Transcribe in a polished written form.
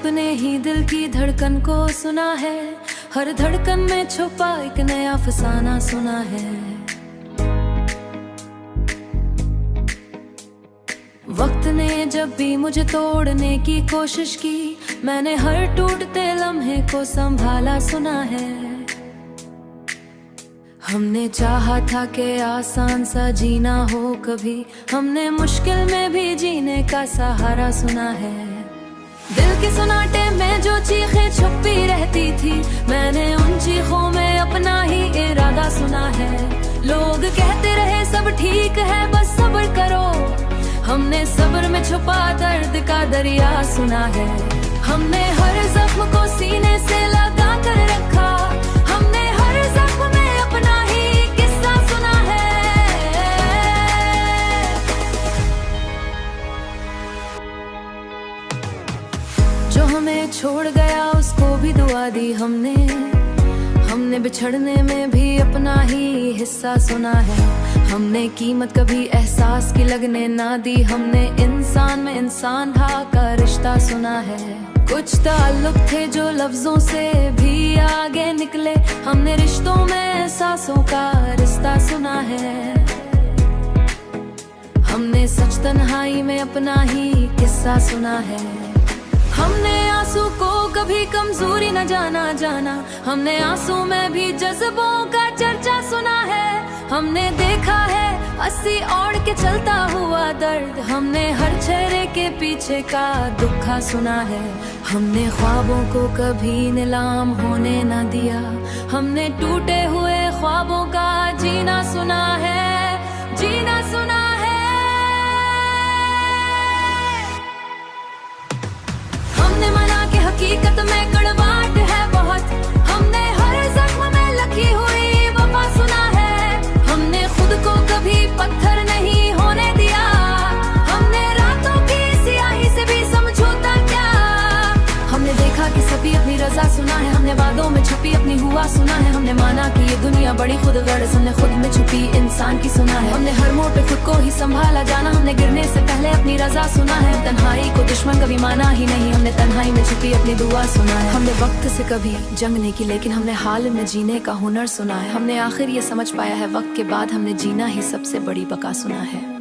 अपने ही दिल की धड़कन को सुना है, हर धड़कन में छुपा एक नया अफसाना सुना है। वक्त ने जब भी मुझे तोड़ने की कोशिश की, मैंने हर टूटते लम्हे को संभाला सुना है। हमने चाहा था कि आसान सा जीना हो कभी, हमने मुश्किल में भी जीने का सहारा सुना है। दिल के सुनाटे में जो चीखें छुपी रहती थी, मैंने उन चीखों में अपना ही इरादा सुना है। लोग कहते रहे सब ठीक है बस सब्र करो, हमने सब्र में छुपा दर्द का दरिया सुना है। हमने हर जख्म को सीने से लगा कर रखा, हमने हर जख्म में अपना ही किस्सा सुना है। जो हमें छोड़ गया उसको भी दुआ दी हमने बिछड़ने में भी अपना ही हिस्सा सुना है। हमने कीमत कभी एहसास की लगने ना दी, हमने इंसान में इंसान का रिश्ता सुना है। कुछ ताल्लुक थे जो लफ्जों से भी आगे निकले, हमने रिश्तों में एहसासों का रिश्ता सुना है। हमने सच तन्हाई में अपना ही किस्सा सुना है। हमने आंसू को कभी कमजोरी न जाना, हमने आंसू में भी जज्बों का चर्चा सुना है। हमने देखा है अस्सी ओढ़ के चलता हुआ दर्द, हमने हर चेहरे के पीछे का दुखा सुना है। हमने ख्वाबों को कभी नीलाम होने न दिया, हमने टूटे हुए ख्वाबों का जीना सुना है, जीना सुना है। हमने माना कि हकीकत में कड़वाहट है बहुत, हमने हर जख्म में लगी हुई वफा सुना है। हमने खुद को कभी पत्थर नहीं होने दिया, हमने रातों की सियाही से भी समझौता किया। हमने देखा कि सभी अपनी रजा सुना है, हमने वादों में छुपी अपनी हुआ सुना है। हमने माना कि ये दुनिया बड़ी खुदगर्ज, हमने खुद में छुपी इंसान की सुना है। हमने हर मोड़ पे खुद को ही संभाला जाना, हमने गिरने से पहले अपनी रजा सुना है। तन्हाई को दुश्मन कभी माना ही नहीं, हमने तन्हाई में छुपी अपनी दुआ सुना है। हमने वक्त से कभी जंग नहीं की, लेकिन हमने हाल में जीने का हुनर सुना है। हमने आखिर ये समझ पाया है वक्त के बाद हमने जीना ही सबसे बड़ी बका सुना है।